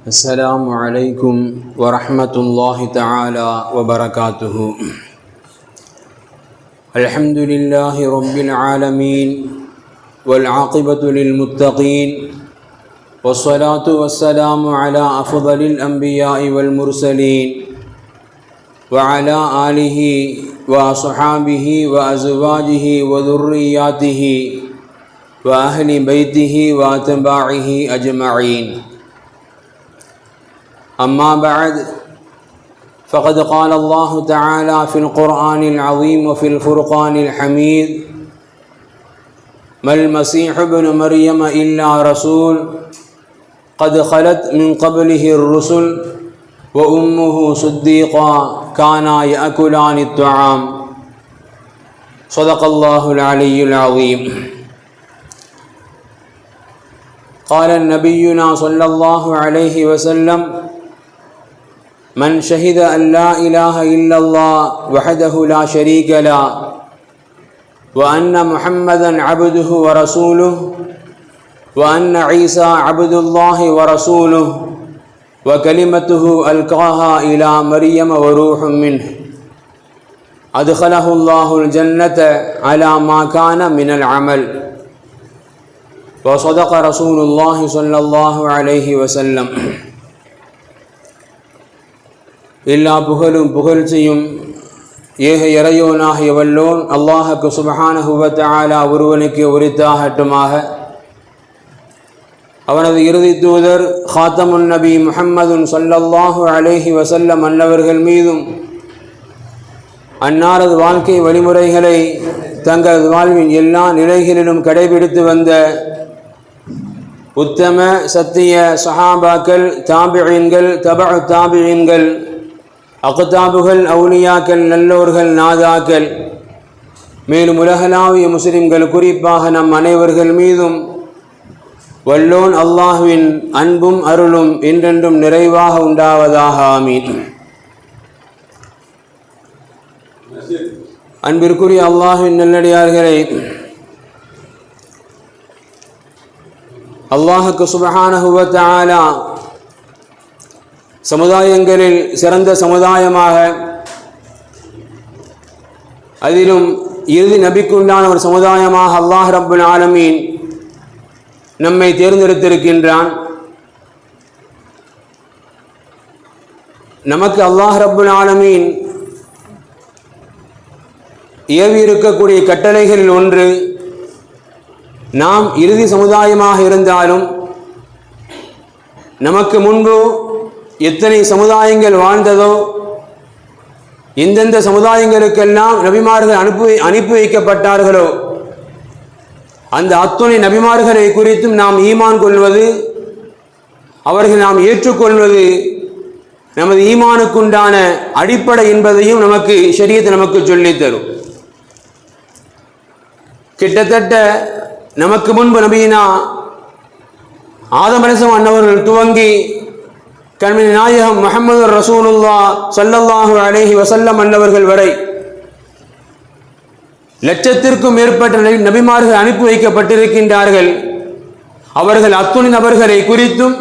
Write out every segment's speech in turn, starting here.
السلام عليكم ورحمة الله تعالى وبركاته. الحمد لله رب العالمين والعاقبة للمتقين والصلاة والسلام على أفضل الأنبياء والمرسلين وعلى آله وصحابه وأزواجه وذرياته وأهل بيته وأتباعه أجمعين. أما بعد، فقد قال الله تعالى في القرآن العظيم وفي الفرقان الحميد: ما المسيح ابن مريم إلا رسول قد خلت من قبله الرسل وأمه صديقا كانا يأكلان الطعام. صدق الله العلي العظيم. قال نبينا صلى الله عليه وسلم: من شهد أن لا إله إلا الله وحده لا شريك له وأن محمدا عبده ورسوله وأن عيسى عبد الله ورسوله وكلمته ألقاها إلى مريم وروح منه أدخله الله الجنة على ما كان من العمل. وصدق رسول الله صلى الله عليه وسلم. எல்லா புகழும் புகழ்ச்சியும் ஏக இறையோனாகிய வல்லோன் அல்லாஹுக்கு சுப்ஹானஹு வ தஆலா ஒருவனுக்கு உரித்தாகட்டுமாக. அவனது இறுதி தூதர் ஹாத்தமுன் நபி முஹம்மதுன் ஸல்லல்லாஹு அலைஹி வஸல்லம் அன்னவர்கள் மீதும் அன்னாரது வாழ்க்கை வழிமுறைகளை தங்களது வாழ்வின் எல்லா நிலைகளிலும் கடைபிடித்து வந்த உத்தம சத்திய சஹாபாக்கள், தாபிஈன்கள், தபஉ தாபிஈன்கள், அக்தாபுகள், அவுலியாக்கள், நல்லோர்கள், நாதாக்கள், மேலும் உலகளாவிய முஸ்லிம்கள், குறிப்பாக நம் அனைவர்கள் மீதும் வல்லோன் அல்லாஹ்வின் அன்பும் அருளும் என்றென்றும் நிறைவாக உண்டாவதாக. ஆமீன். அன்பிற்குரிய அல்லாஹ்வின் நல்லடியார்களே, அல்லாஹுக்கு சுப்ஹானஹு வ தஆலா சமுதாயங்களில் சிறந்த சமுதாயமாக, அதிலும் இறுதி நபிக்குண்டான ஒரு சமுதாயமாக அல்லாஹ் ரப்புல் ஆலமீன் நம்மை தேர்ந்தெடுத்திருக்கின்றான். நமக்கு அல்லாஹ் ரப்புல் ஆலமீன் ஏவி இருக்கக்கூடிய கட்டளைகளில் ஒன்று, நாம் இறுதி சமுதாயமாக இருந்தாலும் நமக்கு முன்பு எத்தனை சமுதாயங்கள் வாழ்ந்ததோ, எந்தெந்த சமுதாயங்களுக்கெல்லாம் நபிமார்கள் அனுப்பி வைக்கப்பட்டார்களோ, அந்த அத்துணை நபிமார்களை குறித்தும் நாம் ஈமான் கொள்வது, அவர்கள் நாம் ஏற்றுக்கொள்வது நமது ஈமானுக்குண்டான அடிப்படை என்பதையும் நமக்கு ஷரியத் நமக்கு சொல்லித் தரும். கிட்டத்தட்ட நமக்கு முன்பு நபியினா ஆதம் அலைஹிஸ்ஸலாம் அன்னவர்கள் துவங்கி கண்மணி நாயகம் முஹம்மது ரசூலுல்லாஹ் ஸல்லல்லாஹு அலைஹி வஸல்லம் அன்னவர்கள் வரை லட்சத்திற்கும் மேற்பட்ட நபிமார்கள் அனுப்பி வைக்கப்பட்டிருக்கின்றார்கள். அவர்கள் அத்துணை நபர்களை குறித்தும்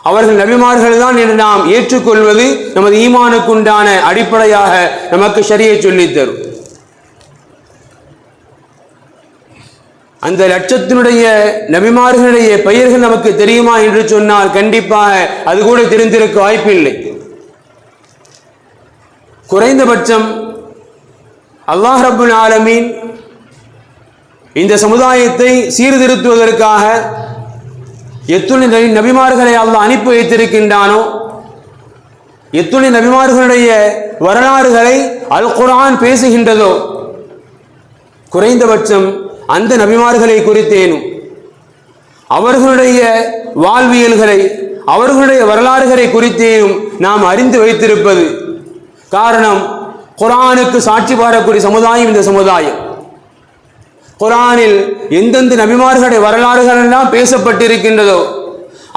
அவர்கள் நபிமார்கள் தான் என்று நாம் ஏற்றுக்கொள்வது நமது ஈமானுக்குண்டான அடிப்படையாக நமக்கு ஷரியத் சொல்லித் தரும். அந்த லட்சத்தினுடைய நபிமார்களுடைய பெயர்கள் நமக்கு தெரியுமா என்று சொன்னால் கண்டிப்பாக அது கூட தெரிந்திருக்க வாய்ப்பில்லை. குறைந்தபட்சம் அல்லாஹ் ரப்புல் ஆலமீன் இந்த சமுதாயத்தை சீர்திருத்துவதற்காக எத்துணை நபிமார்களை அல்லாஹ் அனுப்பி வைத்திருக்கின்றானோ, எத்துணை நபிமார்களுடைய வரலாறுகளை அல் குர்ஆன் பேசுகின்றதோ, குறைந்தபட்சம் அந்த நபிமார்களை குறித்தேனும் அவர்களுடைய வாழ்வியல்களை, அவர்களுடைய வரலாறுகளை குறித்தேனும் நாம் அறிந்து வைத்திருப்பது. காரணம், குர்ஆனுக்கு சாட்சி பாரக்கூடிய சமுதாயம் இந்த சமுதாயம். குர்ஆனில் எந்தெந்த நபிமார்களுடைய வரலாறுகள் எல்லாம் பேசப்பட்டிருக்கின்றதோ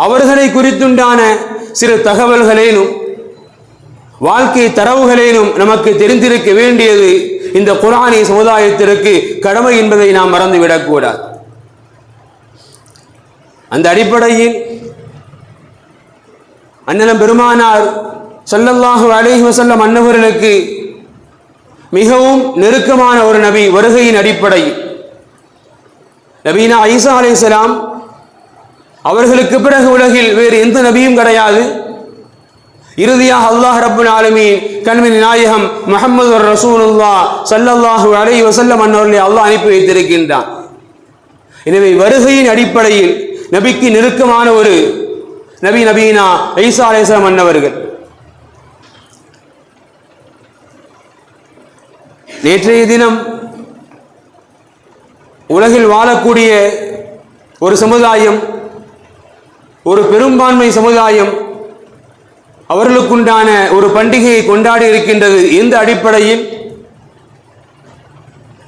அவர்களை குறித்துண்டான சிறு தகவல்களேனும் வாழ்க்கை தரவுகளேனும் நமக்கு தெரிந்திருக்க வேண்டியது இந்த குர்ஆனிய சமுதாயத்திற்கு கடமை என்பதை நாம் மறந்துவிடக்கூடாது. அந்த அடிப்படையில் அண்ணன் பெருமானார் ஸல்லல்லாஹு அலைஹி வஸல்லம் அன்னவர்களுக்கு மிகவும் நெருக்கமான ஒரு நபி வருகையின் அடிப்படையில் நபீனா ஈசா அலைஹிஸ்ஸலாம் அவர்களுக்கு பிறகு உலகில் வேறு எந்த நபியும் கிடையாது. இறுதியாக அல்லாஹ் ரப்புல் ஆலமீன் கண்மணி நாயகம் முஹம்மது ரசூலுல்லாஹ் ஸல்லல்லாஹு அலைஹி வஸல்லம் அன்னவர்களை அல்லாஹ் அனுப்பி வைத்திருக்கின்றான். எனவே வருகையின் அடிப்படையில் நபிக்கு நெருக்கமான ஒரு நபி நபீனா ஈசா அலைஹிஸ்ஸலாம் அன்னவர்கள். நேற்றைய தினம் உலகில் வாழக்கூடிய ஒரு சமுதாயம், ஒரு பெரும்பான்மை சமுதாயம் அவர்களுக்குண்டான ஒரு பண்டிகையை கொண்டாடி இருக்கின்றது. எந்த அடிப்படையில்?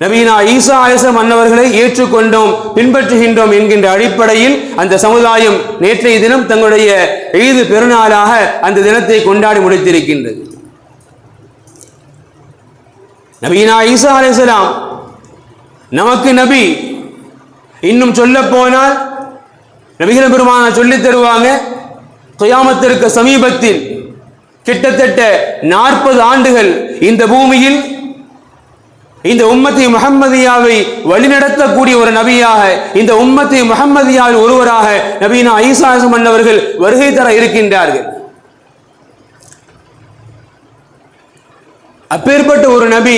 நபீனா ஈசா அலைஹிஸ்ஸலாம் அன்னவர்களை ஏற்றுக்கொண்டோம், பின்பற்றுகின்றோம் என்கின்ற அடிப்படையில் அந்த சமுதாயம் நேற்றைய தினம் தங்களுடைய ஈது பெருநாளாக அந்த தினத்தை கொண்டாடி முடித்திருக்கின்றது. நபீனா ஈசா அலைஹிஸ்ஸலாம் நமக்கு நபி. இன்னும் சொல்ல போனால் நபிகள் பெருமானார் சொல்லித் தருவாங்க, கியாமத்திற்கு சமீபத்தில் கிட்டத்தட்ட 40 ஆண்டுகள் இந்த பூமியில் இந்த உம்மத்தி முஹம்மதியாவை வழிநடத்தக்கூடிய ஒரு நபியாக, இந்த உம்மத்தி முஹம்மதியாவில் ஒருவராக நபீனா ஈசா அலைஹிஸ்ஸலாம் அவர்கள் வருகை தர இருக்கின்றார்கள். அப்பேற்பட்ட ஒரு நபி,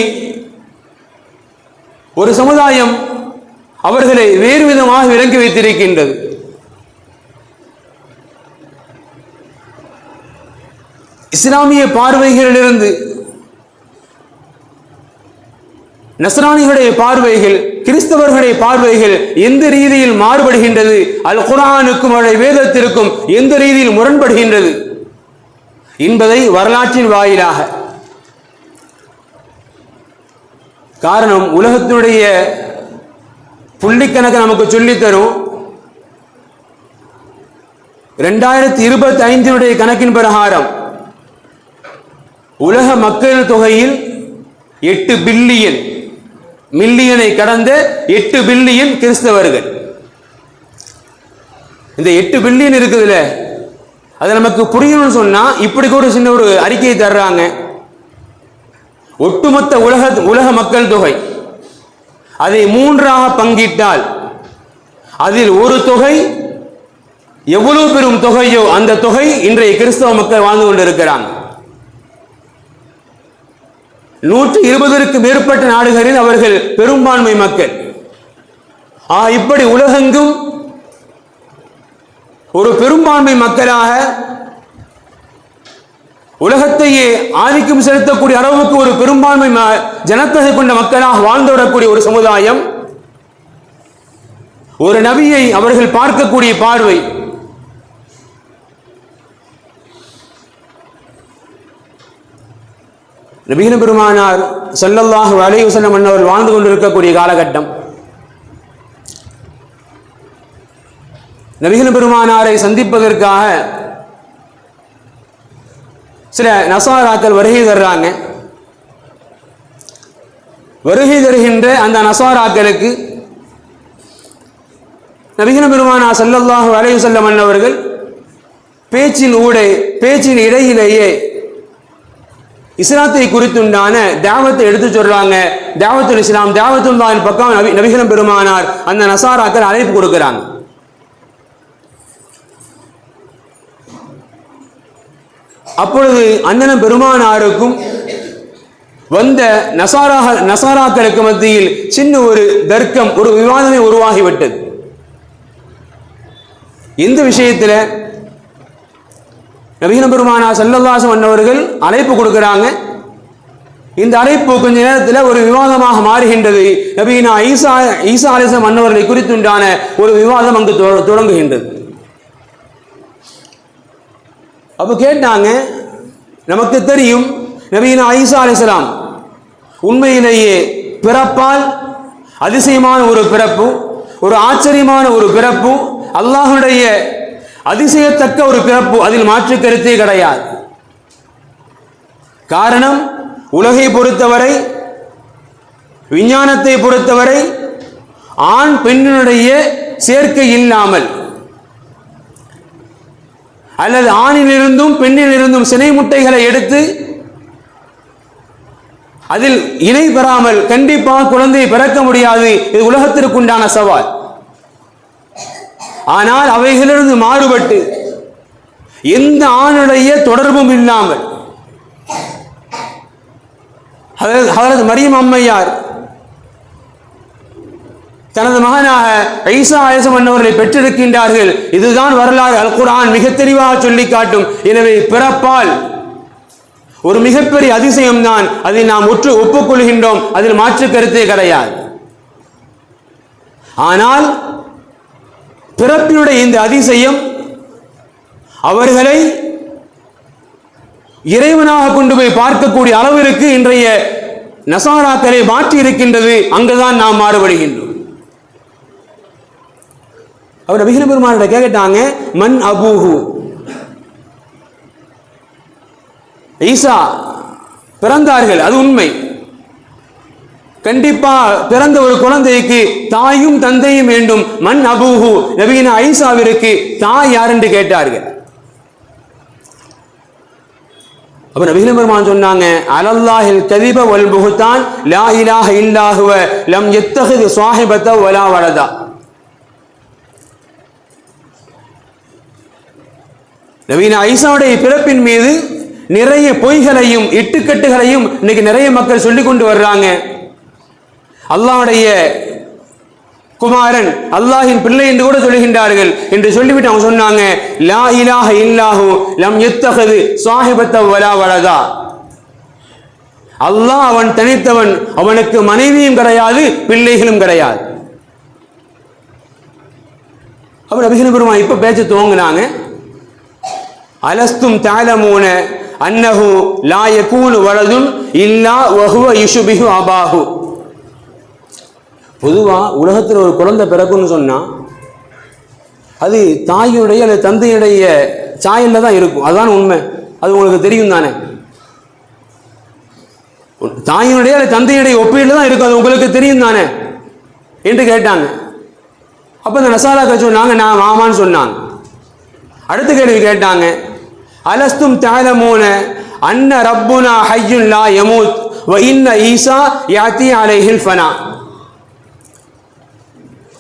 ஒரு சமுதாயம் அவர்களை வேறு விதமாக விளங்கி வைத்திருக்கின்றது. இஸ்லாமிய பார்வைகளிலிருந்து நஸ்ரானிகளுடைய பார்வைகள், கிறிஸ்தவர்களுடைய பார்வைகள் எந்த ரீதியில் மாறுபடுகின்றது, அல் குர்ஆனுக்கும் அவருடைய வேதத்திற்கும் எந்த ரீதியில் முரண்படுகின்றது என்பதை வரலாற்றின் வாயிலாக, காரணம் உலகத்தினுடைய புள்ளிக்கணக்கு நமக்கு சொல்லித்தரும். 2025 கணக்கின் பிரகாரம் உலக மக்கள் தொகையில் 8 பில்லியன், மில்லியனை கடந்த 8 பில்லியன் கிறிஸ்தவர்கள். இந்த 8 பில்லியன் இருக்குதுல்ல, அது நமக்கு புரியணும்னு சொன்னா இப்படி கூட சின்ன ஒரு அறிக்கையை தர்றாங்க. ஒட்டுமொத்த உலக மக்கள் தொகை அதை 3ஆக பங்கிட்டால் அதில் ஒரு தொகை எவ்வளவு பெரும் தொகையோ அந்த தொகை இன்றைய கிறிஸ்தவ மக்கள் வாழ்ந்து கொண்டிருக்கிறாங்க. 120ற்கு மேற்பட்ட நாடுகளில் அவர்கள் பெரும்பான்மை மக்கள். இப்படி உலகெங்கும் ஒரு பெரும்பான்மை மக்களாக உலகத்தையே ஆதிக்கம் செலுத்தக்கூடிய அளவுக்கு ஒரு பெரும்பான்மை ஜனத்தொகை கொண்ட மக்களாக வாழ்ந்து வரக்கூடிய ஒரு சமுதாயம், ஒரு நபியை அவர்கள் பார்க்கக்கூடிய பார்வை நபிகள் பெருமானார் ஸல்லல்லாஹு அலைஹி வஸல்லம் அவர்கள் வாழ்ந்து கொண்டிருக்கக்கூடிய காலகட்டம். நபிகள் பெருமானாரை சந்திப்பதற்காக சில நசாராக்கள் வருகை தர்றாங்க. வருகை தருகின்ற அந்த நசாராக்களுக்கு நபிகள் பெருமானார் ஸல்லல்லாஹு அலைஹி வஸல்லம் அவர்கள் பேச்சின் இடையிலேயே இஸ்லாத்தை குறித்துண்டான தாவத்தை எடுத்து சொல்றாங்க. தாவத்துல் இஸ்லாம், தாவத்துல்லாஹின் பக்கம் நபிகள் பெருமானார் அந்த நசாராக்கள் அழைப்பு கொடுக்கிறாங்க. அப்பொழுது அண்ணன் பெருமானாருக்கும் வந்த நசாராக்களுக்கு மத்தியில் சின்ன ஒரு தர்க்கம், ஒரு விவாதமே உருவாகிவிட்டது. இந்த விஷயத்தில் நபிகள் பெருமானார் ஸல்லல்லாஹு அலைஹி வஸல்லம் அவர்கள் அழைப்பு கொடுக்கிறாங்க. இந்த அழைப்பு கொஞ்ச நேரத்தில் ஒரு விவாதமாக மாறுகின்றது. நபினா ஈசா அலைஹிஸ்ஸலாம் அன்னவர்களை குறித்துண்டான ஒரு விவாதம் அங்கு தொடங்குகின்றது. அப்போ கேட்டாங்க, நமக்கு தெரியும் நபினா ஈசா அலைஹிஸ்ஸலாம் உண்மையிலேயே பிறப்பால் அதிசயமான ஒரு பிறப்பு, ஒரு ஆச்சரியமான ஒரு பிறப்பு, அல்லாஹ்வுடைய அதிசயத்தக்க ஒரு பிறப்பு, அதில் மாற்று கருத்தே கிடையாது. காரணம், உலகை பொறுத்தவரை, விஞ்ஞானத்தை பொறுத்தவரை ஆண் பெண்ணினுடைய சேர்க்கை இல்லாமல் அல்லது ஆணிலிருந்தும் பெண்ணிலிருந்தும் சினை முட்டைகளை எடுத்து அதில் இணை பெறாமல் கண்டிப்பாக குழந்தையை பிறக்க முடியாது. இது உலகத்திற்குண்டான சவால். ஆனால் அவைகளிலிருந்து மாறுபட்டு எந்த ஆணுடைய தொடர்பும் இல்லாமல் ஹஜ்ரத் மரியம் அம்மையார் தனது மகனாக ஈசா அலைஹிஸ்ஸலாம் அவர்களை பெற்றிருக்கின்றார்கள். இதுதான் வரலாறு. அல் குர்ஆன் மிக தெளிவாக சொல்லி காட்டும். எனவே பிறப்பால் ஒரு மிகப்பெரிய அதிசயம் தான். அதை நாம் ஒப்புக்கொள்கின்றோம். அதில் மாற்று கருத்தே கிடையாது. ஆனால் பிறப்பினுடைய இந்த அதிசயம் அவர்களை இறைவனாக கொண்டு போய் பார்க்கக்கூடிய அளவிற்கு இன்றைய நசாராக்களை மாற்றி இருக்கின்றது. அங்குதான் நாம் மாறுபடுகின்றோம். அவர் நபிகள் பெருமானிட கேட்டாங்க, மன் அபூஹு, ஈசா பிறந்தார்கள், அது உண்மை. கண்டிப்பா பிறந்த ஒரு குழந்தைக்கு தாயும் தந்தையும் வேண்டும். மன் அபூஹு, நபியின ஈசாவிற்கு தாய் யார் என்று கேட்டார்கள். அப்ப நபிகள் பெருமான் சொன்னாங்க, அலல்லாஹில் கதிப வல் புஹ்தான் லா இலாஹ இல்லா ஹுவ லம் யத்தஹிது ஸாஹிபத வலா வலதா. நபியின ஈசாவுடைய பிறப்பின் மீது நிறைய பொய்களையும் இட்டுக்கட்டுகளையும் இன்னைக்கு நிறைய மக்கள் சொல்லிக் கொண்டு வர்றாங்க. அல்லாஹ்வுடைய குமாரன், அல்லாஹின் பிள்ளை என்று கூட சொல்லுகின்றார்கள். என்று சொல்லிவிட்டு அவங்க சொன்னாங்க, லா இலாஹ இல்லாஹு லம் யத்தஹிது ஸாஹிபத வலா வலதா. அல்லாஹ் அவன் தனித்தவன், அவனுக்கு மனைவியும் கிடையாது, பிள்ளைகளும் கிடையாது. அப்ப நபிகள் பெருமான் இப்ப பேச்ச துவங்கினாங்க. அலஸ்தும் தஅலமூன அன்னஹு லா யகூனு வலதுன் இல்லா வஹுவ யுஷ்பிஹு அபாஹு. பொதுவா உலகத்தில் ஒரு குழந்தை பிறக்குன்னு சொன்னா அது தாயுடைய அல்லது தந்தையுடைய சாயல்ல தான் இருக்கும். அதுதான் உண்மை. அது உங்களுக்கு தெரியும் தானே. தாயினுடைய அல்லது தந்தையுடைய ஒப்பீடுல தான் இருக்கும். அது உங்களுக்கு தெரியும் தானே என்று கேட்டாங்க. அப்ப இந்த நசாராக்கள் சொன்னாங்க, நான் ஆமான்னு சொன்னாங்க. அடுத்த கேள்வி கேட்டாங்க, அலஸ்தும் தஅலமூன அன்ன ரப்புனா ஹய்யுன் லா யமூத் வ இன்ன ஈசா யாத்தி அலைஹில் ஃபனா.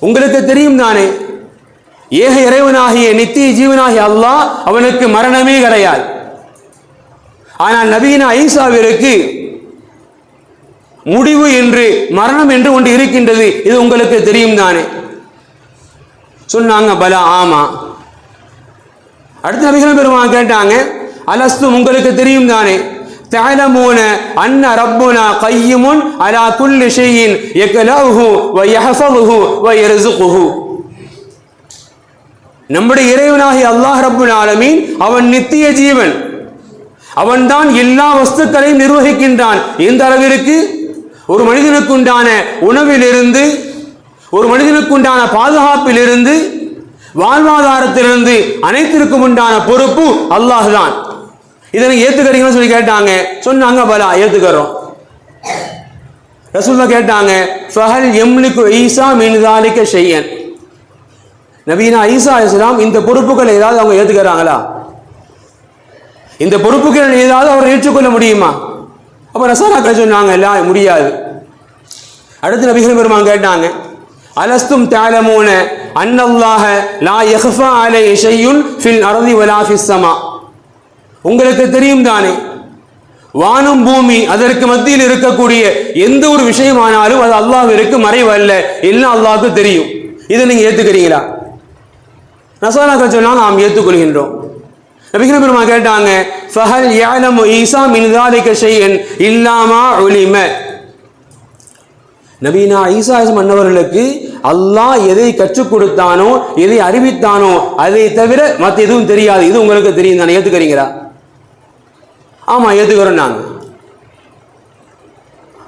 உங்களுக்கு தெரியும் தானே, ஏக இறைவனாகிய நித்திய ஜீவனாகிய அல்லாஹ் அவனுக்கு மரணமே கிடையாது. ஆனால் நபியின ஈசாவிற்கு முடிவு என்று, மரணம் என்று ஒன்று இருக்கின்றது. இது உங்களுக்கு தெரியும் தானே சொன்னாங்க. பலா, ஆமா. அடுத்த நபிகள் பெருமான் கேட்டாங்க, அலஸ்தும் உங்களுக்கு தெரியும் தானே, தஅலமூன அன்ன ரப்புனா கய்யிமுன் அலா குல்லி ஷைஇன் யக்லஹு வ யஹஃபதுஹு வ யர்ஸுகுஹு. நம்முடைய இறைவனாகிய அல்லாஹ் ரப்புல் ஆலமீன் அவன் நித்திய ஜீவன். அவன்தான் எல்லா வஸ்துக்களையும் நிர்வகிக்கின்றான். எந்த அளவிற்கு? ஒரு மனிதனுக்குண்டான உணவிலிருந்து, ஒரு மனிதனுக்குண்டான பாதுகாப்பிலிருந்து, வாழ்வாதாரத்திலிருந்து அனைத்திற்கும் உண்டான பொறுப்பு அல்லாஹ் தான். இதனை ஏத்துக்கிறீங்கன்னு சொல்லி கேட்டாங்க. சொன்னாங்க, பலா, ஏத்துக்கிறோம். ரசூலுல்லாஹ் கேட்டாங்க, ஃபஹல் யம்லிகு ஈசா மின் ஸாலிக ஷையன். நபியினா ஈசா அலைஹிஸ்ஸலாம் இந்த பொறுப்புகளை ஏதாவது அவங்க ஏத்துக்கிறாங்களா? இந்த பொறுப்புகளை ஏதாவது அவர் ஏற்றுக்கொள்ள முடியுமா? அப்ப நசாராக்கள் சொன்னாங்க, இல்ல, முடியாது. அடுத்து நபிகள் பெருமான் கேட்டாங்க, அலஸ்தும் தஅலமூன அன்னல்லாஹ லா யக்ஃபா அலைஹி ஷையுன் ஃபில் அர்தி வலா ஃபிஸ் ஸமா. உங்களுக்கு தெரியும் தானே, வானம் பூமி அதற்கு மத்தியில் இருக்கக்கூடிய எந்த ஒரு விஷயமானாலும் அது அல்லாஹ்விற்கு மறைவல்ல, எல்லாம் அல்லாஹ்வுக்கு தெரியும். இதை நீங்க ஏத்துக்கிறீங்களா? நசாராக்கள் சொன்னாங்க, நாம் ஏற்றுக்கொள்கின்றோம். நபிகள் பெருமான் கேட்டாங்க, ஃபஹல் யஅலமு ஈசா மின் ஸாலிக ஷைஅன் இல்லா மா உலிம. நபினா ஈசா அன்னவர்களுக்கு அல்லாஹ் எதை கற்றுக் கொடுத்தானோ, எதை அறிவித்தானோ, அதை தவிர மற்ற எதுவும் தெரியாது. இது உங்களுக்கு தெரியும் தானே, ஏத்துக்கிறீங்களா? ஆமா, ஏத்துக்கிறோம் நாங்க.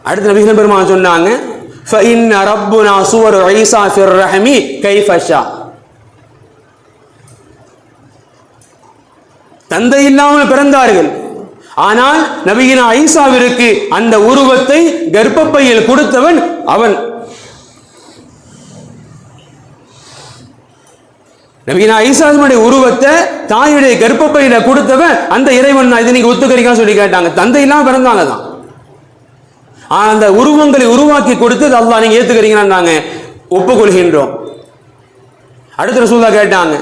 அடுத்து நபிகள் பெருமான் சொன்னாங்க, ஃபஇன்ன ரப்புனா சுவரு ஈசா ஃபிர் ரஹமி கைஃப ஷா. தந்தை இல்லாமல் பிறந்தார்கள். ஆனால் நபியினா ஈசாவிற்கு அந்த உருவத்தை கர்ப்பப்பையில் கொடுத்தவன் அவன். நபினா ஈசாவுடைய உருவத்தை தாயுடைய கர்ப்பப்பையில கொடுத்தவன் அந்த இறைவன் இதை நீங்க ஒத்துக்கிறீங்கன்னு சொல்லி கேட்டாங்க. தந்தை இல்லாம பிறந்தாங்க தான். அந்த உருவங்களை உருவாக்கி கொடுத்து அல்லாஹ் நீங்க ஏத்துக்கிறீங்கன்னாங்க. ஒப்புக்கொள்கின்றோம். அடுத்த ரசூலுல்லாஹ் கேட்டாங்க,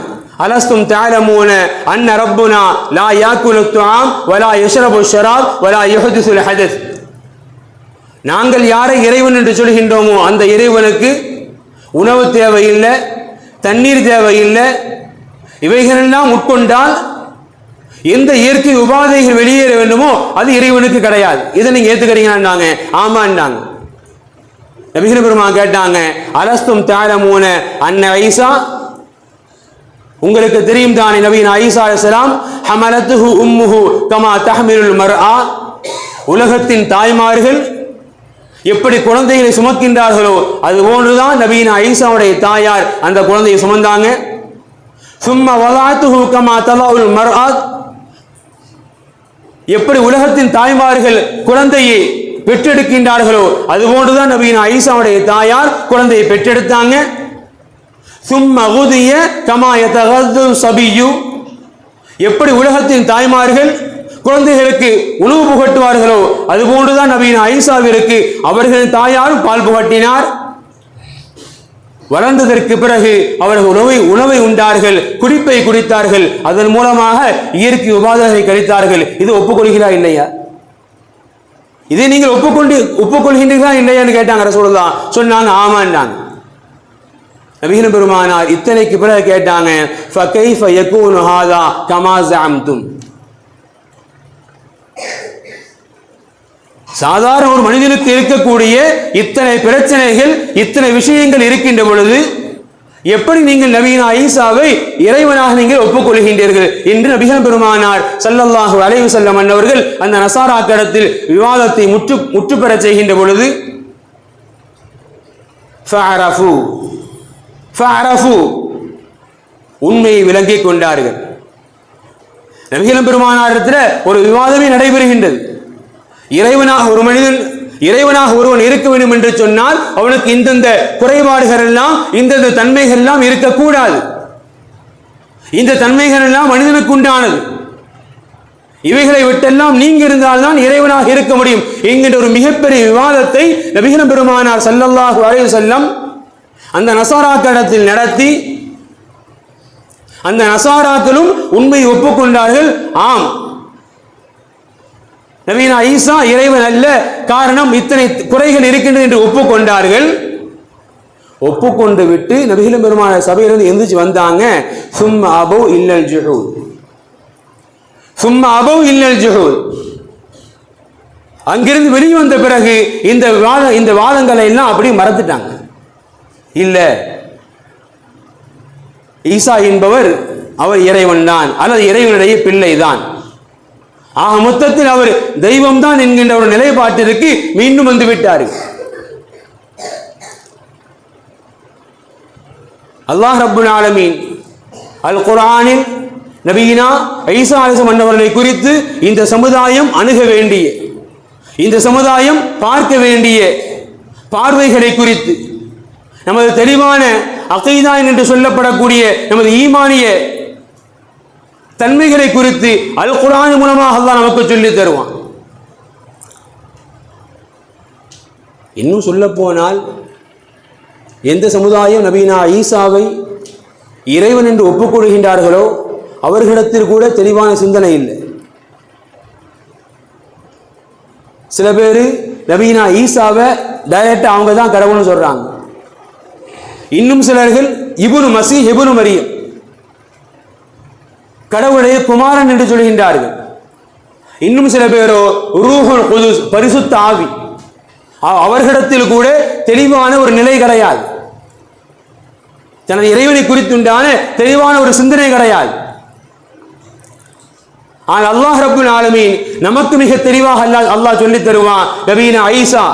அலஸ்தும் தஅலமூன அன்ன ரப்புனா லா யாக்குலு துஆம் வலா யஷ்ரபு ஷராப் வலா யுஹதிஸுல் ஹதஸ். நாங்கள் யாரை இறைவன் என்று சொல்கின்றோமோ அந்த இறைவனுக்கு உணவு தேவையில்லை, தண்ணீர் தேவையில்லை. இவைகளெல்லாம் உட்கொண்டால் எந்த இயற்கை உபாதைகள் வெளியேற வேண்டுமோ அது இறைவனுக்கு கிடையாது. இதை நீங்க ஏத்துக்கிறீங்கன்னாங்க. ஆமாண்டாங்க. நபிகள் பெருமான் கேட்டாங்க, அலஸ்தும் தஅலமூன அன்ன ஈசா, உங்களுக்கு தெரியும் தானே நபினா ஈசா அலைஹிஸ்ஸலாம் ஹமலத்துஹு உம்முஹு கமா தஹ்மிலுல் மர்ஆ, உலகத்தின் தாய்மார்கள் எப்படி குழந்தைகளை சுமக்கின்றார்களோ அது போன்றுதான் நபினா ஈசாவுடைய தாயார் அந்த குழந்தையை சுமந்தாங்க. சும்ம வலாத்துஹு கமா தலஉல் மர்ஆத், எப்படி உலகத்தின் தாய்மார்கள் குழந்தையை பெற்றெடுக்கின்றார்களோ அது போன்றுதான் நபினா ஈசாவுடைய தாயார் குழந்தையை பெற்றெடுத்தாங்க. சும்ம குதிய கமா யதகது சபியு, எப்படி உலகத்தின் தாய்மார்கள் குழந்தைகளுக்கு உணவு புகட்டுவார்களோ அது போன்றுதான் நபினா ஈசாவிற்கு அவர்களின் தாயாரும் பால் புகட்டினார். வளர்ந்ததற்கு பிறகு அவர்கள் உணவை உண்டார்கள், குடிப்பை குடித்தார்கள், அதன் மூலமாக இயற்கை உபாதைகளை கழித்தார்கள். இது ஒப்புக்கொள்கிறா இல்லையா? இதை நீங்கள் ஒப்புக்கொள்கின்றீர்களா இல்லையான்னு கேட்டாங்க ரசூலுல்லாஹ். சொன்னாங்க ஆமாண்டாங்க. நபிகள் பெருமானார் இத்தனைக்கு பிறகு கேட்டாங்க, ஃபகைஃப யகூனு ஹாதா கமா ஸஅம்தும். சாதாரண ஒரு மனிதனுக்கு இருக்கக்கூடிய இத்தனை பிரச்சனைகள், இத்தனை விஷயங்கள் இருக்கின்ற பொழுது எப்படி நீங்கள் நபினா ஈசாவை இறைவனாக நீங்கள் ஒப்புக்கொள்கின்றீர்கள் என்று நபிகள் பெருமானார் ஸல்லல்லாஹு அலைஹி வஸல்லம் அவர்கள் அந்த நசாராக்களிடத்தில் விவாதத்தை முற்று பெற செய்கின்ற பொழுது ஃபஅரஃபு உண்மையை விளங்கிக் கொண்டார்கள். நபிகள் பெருமானாரிடத்தில் ஒரு விவாதமே நடைபெறுகின்றது. இறைவனாக ஒரு மனிதன், இறைவனாக ஒருவன் இருக்க வேண்டும் என்று சொன்னால் அவனுக்கு இந்தந்த குறைபாடுகள் எல்லாம், இந்தந்த தன்மைகள் எல்லாம் இருக்கக்கூடாது. இந்த தன்மைகள் எல்லாம் மனிதனுக்கு உண்டானது. இவைகளை விட்டெல்லாம் நீங்க இருந்தால்தான் இறைவனாக இருக்க முடியும் என்கின்ற ஒரு மிகப்பெரிய விவாதத்தை நபிகள் பெருமானார் ஸல்லல்லாஹு அலைஹி வஸல்லம் அந்த நசாராக்களிடத்தில் நடத்தி, அந்த நசாராக்களும் உண்மையை ஒப்புக்கொண்டார்கள். ஆம், நபினா ஈசா இறைவன் அல்ல, காரணம் இத்தனை குறைகள் இருக்கின்றது என்று ஒப்புக்கொண்டார்கள். ஒப்புக்கொண்டு விட்டு நபிகள் பெருமானார் சபையிலிருந்து எந்திரிச்சு வந்தாங்க. சும்ம அபவ் இல்லல் ஜுஹூத், சும்ம அபவ் இல்லல் ஜுஹூத். அங்கிருந்து வெளியே வந்த பிறகு இந்த வாதங்களை எல்லாம் அப்படி மறந்துட்டாங்க. இல்ல, ஈசா என்பவர் அவர் இறைவன் தான் அல்லது இறைவனுடைய பிள்ளை தான், ஆக மொத்தத்தில் அவர் தெய்வம் தான் என்கின்ற ஒரு நிலைப்பாட்டிற்கு மீண்டும் வந்து விட்டார். அல்லாஹ் ரப்புல் ஆலமீன் அல் குர்ஆனில் நபியினா ஈசா அலைஹிஸ்ஸலாம் அவர்களை குறித்து இந்த சமுதாயம் அணுக வேண்டிய, இந்த சமுதாயம் பார்க்க வேண்டிய பார்வைகளை குறித்து, நமது தெளிவான அகீதா என்று சொல்லப்படக்கூடிய நமது ஈமானிய தன்மைகளை குறித்து அல் குர்ஆன் மூலமாக அல்லாஹ் நமக்கு சொல்லி தருவான். இன்னும் சொல்ல போனால் எந்த சமுதாயம் நபினா ஈசாவை இறைவன் என்று ஒப்புக்கொள்கின்றார்களோ அவர்களிடத்தில் கூட தெளிவான சிந்தனை இல்லை. சில பேர் நபினா ஈசாவை டைரக்டா அவங்க தான் கடவுள்னு சொல்றாங்க. இன்னும் சிலர்கள் இப்னு மஸீஹ் இப்னு மரியம் கடவுளுடைய குமாரன் என்று சொல்கின்றார்கள். இன்னும் சில பேரோ ரூஹுல் குதுஸ் பரிசுத்த ஆவி, அவர்களிடத்தில் கூட தெளிவான ஒரு நிலை கிடையாது. தனது இறைவனை குறித்துண்டான தெளிவான ஒரு சிந்தனை கிடையாது. ஆனால் அல்லாஹ் ரப்புல் ஆலமீன் நமக்கு மிக தெளிவாக அல்லாஹ் சொல்லி தருவான். நபினா ஈசா,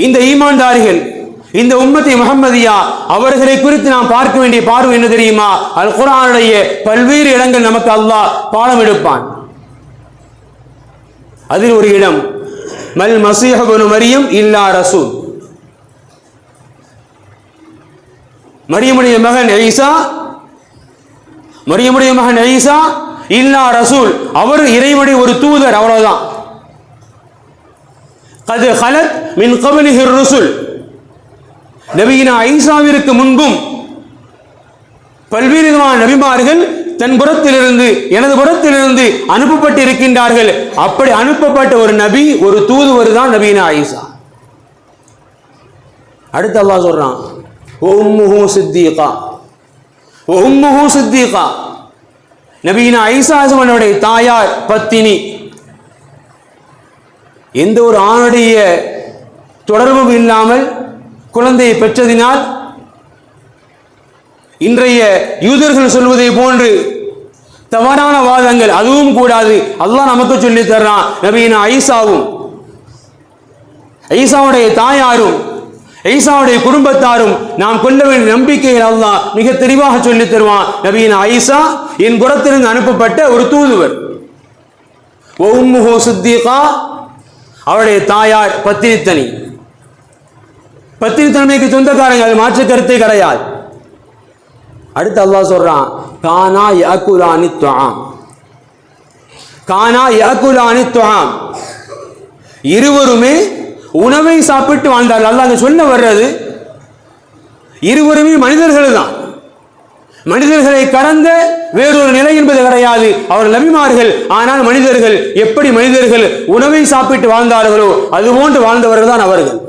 இந்த ஈமான்தாரிகள், இந்த உம்மத்தி முஹம்மதியா அவர்களை குறித்து நாம் பார்க்க வேண்டிய பார்வை என்ன தெரியுமா? அல் குர்ஆனுடைய பல்வேறு இடங்கள் நமக்கு அல்லாஹ் பாடம் எடுப்பான். அதில் ஒரு இடம் மல் மஸீஹ் இப்னு மரியம் இல்லா ரசூல். மரியமுடைய மகன் ஈசா, மரியமுடைய மகன் ஈசா இல்லா ரசூல், அவர் இறைவனுடைய ஒரு தூதர், அவ்வளவுதான். கது ஹலத் மின் கபலிஹி ருசுல், நபியினா ஈசாவிற்கு முன்பும் பல்வேறு விதமான நபிமார்கள் தன் புறத்திலிருந்து எனது புறத்திலிருந்து அனுப்பப்பட்டு இருக்கின்றார்கள். அப்படி அனுப்பப்பட்ட ஒரு நபி, ஒரு தூதுவர் தான் நபியினா ஈசா. அடுத்து அல்லாஹ் சொல்றான், உம்முஹு சித்தீகா, உம்முஹு சித்தீகா, நபியினா ஈசா அவனுடைய தாயார் பத்தினி. எந்த ஒரு ஆணுடைய தொடர்பும் இல்லாமல் குழந்தையை பெற்றதினால் இன்றைய யூதர்கள் சொல்வதை போன்று தவறான வாதங்கள் அதுவும் கூடாது. அல்லாஹ் நமக்கு சொல்லி தர்றான். நபியினா ஈசாவும் ஈசாவுடைய தாயாரும் ஈசாவுடைய குடும்பத்தாரும் நாம் கொள்ள வேண்டிய நம்பிக்கையில் அல்லாஹ் மிக தெளிவாக சொல்லி தருவான். நபியினா ஈசா என் புறத்திலிருந்து அனுப்பப்பட்ட ஒரு தூதுவர். உம்முஹு சித்தீகா, அவருடைய தாயார் பத்தினித்தனி. பத்தினித்தன்மைக்கு சொந்தக்காரங்க, அது மாற்று கருத்தை கிடையாது. அடுத்து அல்லாஹ் சொல்றான், கானா யாக்குலானி துஆம், கானா யாக்குலானி துஆம், இருவருமே உணவை சாப்பிட்டு வாழ்ந்தார்கள். அல்லாஹ் அங்க சொல்ல வர்றது இருவருமே மனிதர்கள் தான், மனிதர்களை கடந்த வேறொரு நிலை என்பது கிடையாது. அவர் நபிமார்கள், ஆனால் மனிதர்கள். எப்படி மனிதர்கள் உணவை சாப்பிட்டு வாழ்ந்தார்களோ அதுபோன்று வாழ்ந்தவர்கள் தான் அவர்கள்.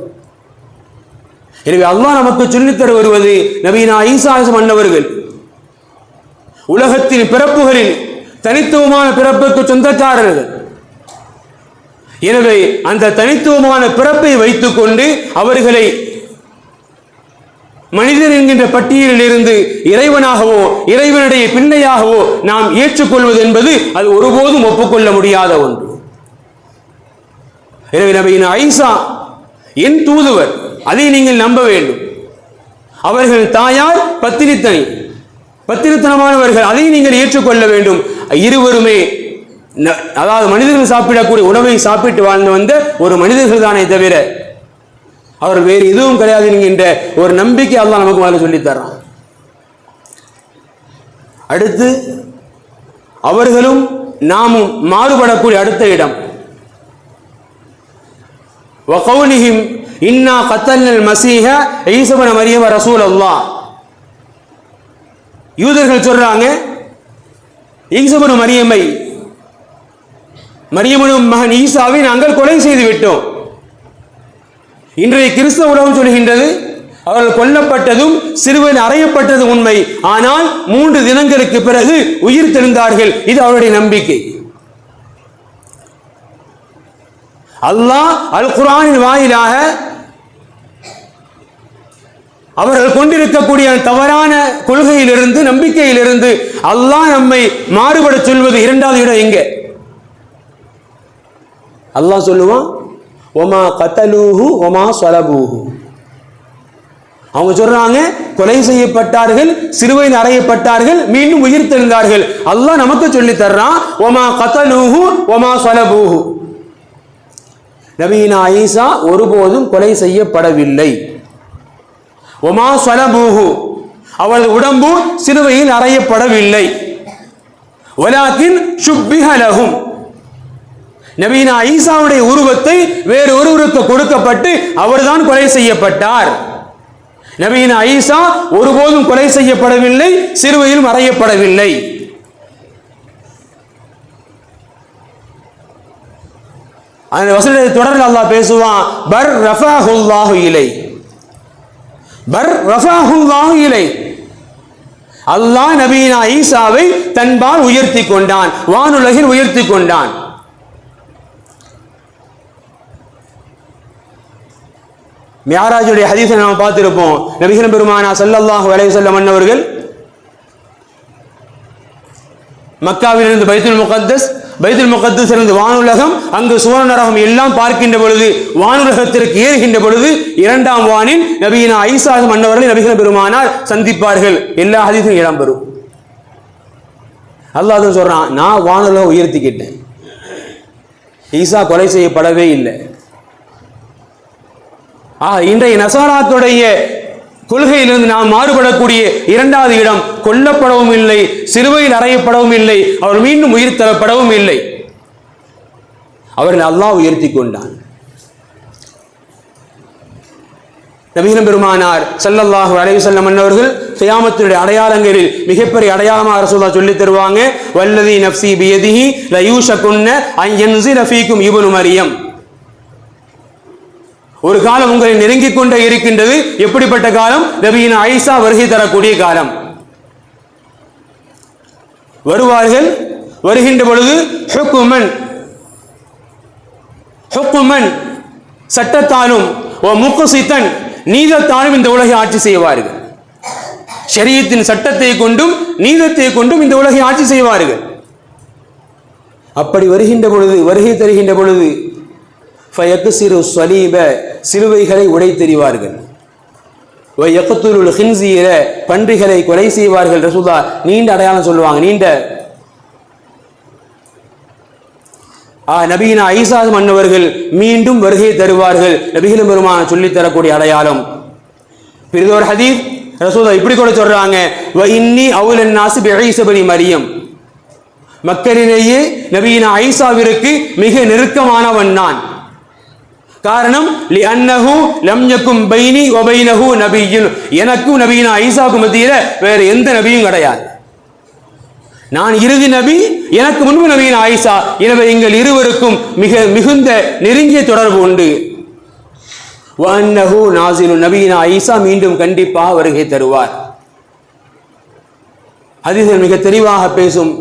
எனவே அல்லாஹ் நமக்கு சொல்லித்தர வருவது, நபியினா ஈசா மன்னவர்கள் உலகத்தின் பிறப்புகளில் தனித்துவமான பிறப்புக்கு சொந்தக்காரர்கள். எனவே அந்த தனித்துவமான பிறப்பை வைத்துக் கொண்டு அவர்களை மனிதர் என்கின்ற பட்டியலில் இருந்து இறைவனாகவோ இறைவனுடைய பிள்ளையாகவோ நாம் ஏற்றுக்கொள்வது என்பது அது ஒருபோதும் ஒப்புக்கொள்ள முடியாத ஒன்று. எனவே நபியினா ஈசா என் தூதுவர், அதை நீங்கள் நம்ப வேண்டும். அவர்கள் தாயார் பத்தினித்தனி, பத்தினித்தனமானவர்கள், அதை நீங்கள் ஏற்றுக்கொள்ள வேண்டும். இருவருமே அதாவது மனிதர்கள் சாப்பிடக்கூடிய உணவை சாப்பிட்டு வாழ்ந்து வந்த ஒரு மனிதர்கள் தானே தவிர அவர் வேறு எதுவும் கிடையாது என்கின்ற ஒரு நம்பிக்கை அல்லாஹ் நமக்கு மேலே சொல்லி தர்றான். அடுத்து அவர்களும் நாமும் மாறுபடக்கூடிய அடுத்த இடம், வகௌலிஹிம் இன்னா கத்தல்னல் மஸீஹ ஈஸா இப்னு மரியம் ரசூலல்லாஹ். யூதர்கள் சொல்றாங்க, ஈஸா இப்னு மரியமை, மரியமின் மகன் ஈசாவை நாங்கள் கொலை செய்து விட்டோம். இன்றைய கிறிஸ்தவ உலகம் சொல்கின்றது அவர்கள் கொல்லப்பட்டதும் சிறுவன் அறையப்பட்டது உண்மை, ஆனால் 3 தினங்களுக்கு பிறகு உயிர் தெழுந்தார்கள். இது அவருடைய நம்பிக்கை. அல்லாஹ் அல் குர்ஆனின் வாயிலாக அவர்கள் கொண்டிருக்கக்கூடிய தவறான கொள்கையிலிருந்து நம்பிக்கையிலிருந்து அல்லாஹ் நம்மை மாறுபட சொல்வது இரண்டாவது இடம் எங்கே? அல்லாஹ் சொல்லுவான், ஒமா கத்தலூஹு ஒமா ஸலபூஹு. அவங்க சொல்றாங்க கொலை செய்யப்பட்டார்கள், சிறுவையில் அறையப்பட்டார்கள், மீண்டும் உயிர் தெழுந்தார்கள். அல்லாஹ் நமக்கு சொல்லி தர்றான், ஒமா கத்தலூஹு ஒமா ஸலபூஹு. நபியினா ஈசா ஒருபோதும் கொலை செய்யப்படவில்லை. ஒமா ஸலபூஹு, அவரது உடம்பு சிறுவையில் அறையப்படவில்லை. வலாக்கின் ஷுப்பிஹ லஹும், நபியினா ஈசாவுடைய உருவத்தை வேறு ஒருவருக்கு கொடுக்கப்பட்டு அவர்தான் கொலை செய்யப்பட்டார். நபியினா ஈசா ஒருபோதும் கொலை செய்யப்படவில்லை, சிறுவையில் அறையப்படவில்லை. அந்த வசனத்தை தொடர்ந்து அல்லாஹ் பேசுவான், பர் ரஃபஹுல்லாஹு இலை, பர் ரஃபஹுல்லாஹு இலை. அல்லாஹ் நபியினா ஈசாவை தன்பால் உயர்த்தி கொண்டான், வானுலகில் உயர்த்தி கொண்டான். மியாராஜுடைய ஹதீஸை நாம் பார்த்திருப்போம். நபிகள் பெருமானா ஸல்லல்லாஹு அலைஹி வஸல்லம் அன்னவர்கள் மக்காவிலிருந்து பைத்துல் முகத்தஸ், பைத்துல் முகத்தஸ் இருந்து வானுலகம், அங்கு சுவன நரகம் எல்லாம் பார்க்கின்ற பொழுது வானுலகத்திற்கு ஏறுகின்ற பொழுது 2ஆம் வானில் நபியினா ஈசா அன்னவர்களை நபிகள் பெருமானார் சந்திப்பார்கள். எல்லா ஹதீஸும் இடம்பெறும். அல்லாஹ் சொல்றான், நான் வானுலகம் உயர்த்திக்கிட்டேன், ஈசா கொலை செய்யப்படவே இல்லை. இன்றைய நசாராத்துடைய கொள்கையிலிருந்து நாம் மாறுபடக்கூடிய இரண்டாவது இடம், கொல்லப்படவும் இல்லை, சிலுவையில் அறையப்படவும் இல்லை, அவர் மீண்டும் உயிர் தரப்படவும் இல்லை. அவர்கள் அல்லாஹ் உயர்த்தி கொண்டான். நபிகள் பெருமானார் ஸல்லல்லாஹு அலைஹி வஸல்லம் அவர்கள் கியாமத்துடைய அடையாளங்களில் மிகப்பெரிய அடையாளமாக ரசூலுல்லாஹ் சொல்லி தருவாங்க, வல்லதி நஃப்ஸி பியதிஹி லா யூஷகுன்ன அன் யன்ஸில ஃபீக்கும் இப்னு மரியம். ஒரு காலம் உங்களை நெருங்கிக் கொண்டே இருக்கின்றது. எப்படிப்பட்ட காலம்? நபியின ஆயிஷா வருகை தரக்கூடிய காலம். வருவார்கள். வருகின்ற பொழுது ஹுக்குமன் சட்டத்தாலும் ஓ முக்ஸிதன் நீதத்தாலும் இந்த உலகை ஆட்சி செய்வார்கள். ஷரியத்தின் சட்டத்தை கொண்டும் நீதத்தை கொண்டும் இந்த உலகை ஆட்சி செய்வார்கள். அப்படி வருகின்ற பொழுது, வருகை தருகின்ற பொழுது ஃபயக்ஸிரு ஸலீப சிலுவைகளை உடை தெரிவார்கள். வயக்துலுல் ஹின்ஸீர பன்றிகளை கொலை செய்வார்கள். ரசூலுல்லாஹ் நீண்ட அடையாளம் சொல்லுவாங்க. நீண்ட நபியின ஈசா மன்னவர்கள் மீண்டும் வருகை தருவார்கள். நபிகள் பெருமான சொல்லி தரக்கூடிய அடையாளம். பிரிதோர் ஹதீஸ் ரசூலுல்லாஹ் இப்படி கூட சொல்றாங்க, வ இன்னி அவுலன் நாஸி பிஈஸா இப்னு மரியம். மக்களிலேயே நபியின ஈசாவிற்கு மிக நெருக்கமானவன் நான். காரணம் லிஅன்னஹு லம் யகும் பைனி வ பைனஹு நபிய்யுன். எனக்கும் நபியின ஈசாவுக்கு மத்தியில வேற எந்த நபியும் கிடையாது. நான் இறுதி நபி, எனக்கு முன்பு நபியின் ஆயிஷா. எனவே எங்கள் இருவருக்கும் மிகுந்த நெருங்கிய தொடர்பு உண்டு. வன்னஹு நாஸிலு நபியின் ஆயிஷா மீண்டும் கண்டிப்பாக வருகை தருவார். ஹதீஸில் மிக தெளிவாக பேசும்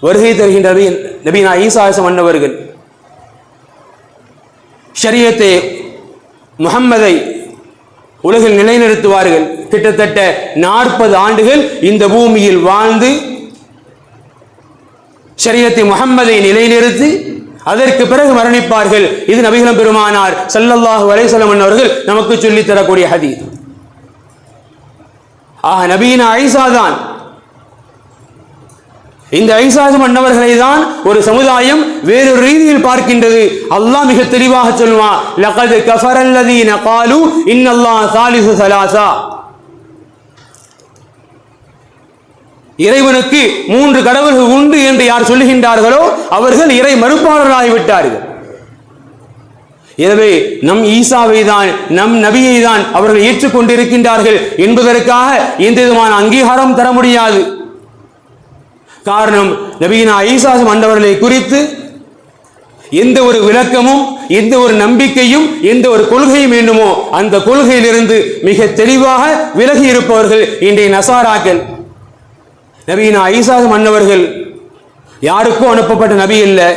வருகை தருகின்ற நபியின் ஆயிஷா மன்னவர்கள் ஷரியத்தை முஹம்மதை உலகில் நிலைநிறுத்துவார்கள். கிட்டத்தட்ட 40 ஆண்டுகள் இந்த பூமியில் வாழ்ந்து ஷரியத்தை முஹம்மதை நிலைநிறுத்தி அதற்கு பிறகு மரணிப்பார்கள். இது நபிகள் பெருமானார் ஸல்லல்லாஹு அலைஹி வஸல்லம் அவர்கள் நமக்கு சொல்லி தரக்கூடிய ஹதீஸ். நபியின் ஆயிஷா தான். இந்த ஈசா மன்னவர்களை தான் ஒரு சமுதாயம் வேறொரு ரீதியில் பார்க்கின்றது. அல்லாஹ் மிக தெளிவாக சொல்வான், லகத் கஃபரல்லதீன காலு இன்னல்லாஹ சாலிசு ஸலாஸா. இறைவனுக்கு 3 கடவுள்கள் உண்டு என்று யார் சொல்லுகின்றார்களோ அவர்கள் இறை மறுப்பாளர்களாகிவிட்டார்கள். எனவே நம் ஈசாவை தான், நம் நபியை தான் அவர்கள் ஏற்றுக்கொண்டிருக்கின்றார்கள் என்பதற்காக எந்த விதமான அங்கீகாரம் தர முடியாது. காரணம், நபியினா ஈசா மன்னவர்களை குறித்து எந்த ஒரு விளக்கமும், எந்த ஒரு நம்பிக்கையும், எந்த ஒரு கொள்கையும் வேண்டுமோ அந்த கொள்கையிலிருந்து மிக தெளிவாக விலகி இருப்பவர்கள் இன்றைய நசாராக்கள். நபியினா ஈசா மன்னவர்கள் யாருக்கும் அனுப்பப்பட்ட நபி இல்லை,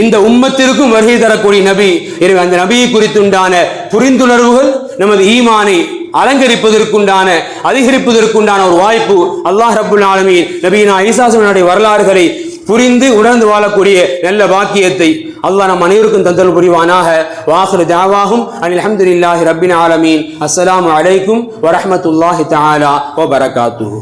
இந்த உம்மத்திற்கும் வருகை தரக்கூடிய நபி. எனவே அந்த நபியை குறித்துண்டான புரிந்துணர்வுகள் நமது ஈமானை அலங்கரிப்பதற்குண்டான, அதிகரிப்பதற்குண்டான ஒரு வாய்ப்பு அல்லாஹ் ரப்புல் ஆலமீன் நபியினா ஈசா வரலாறுகளை புரிந்து உணர்ந்து வாழக்கூடிய நல்ல பாக்கியத்தை அல்லாஹ் நம் அனைவருக்கும் தந்தல் புரிவானாக. வாஹிரு தஅவாஹும் அனில் ஹம்துலில்லாஹி ரப்பில் ஆலமீன். அஸ்ஸலாமு அலைக்கும் வரஹ்மத்துல்லாஹி தஆலா வ பரகாத்துஹு.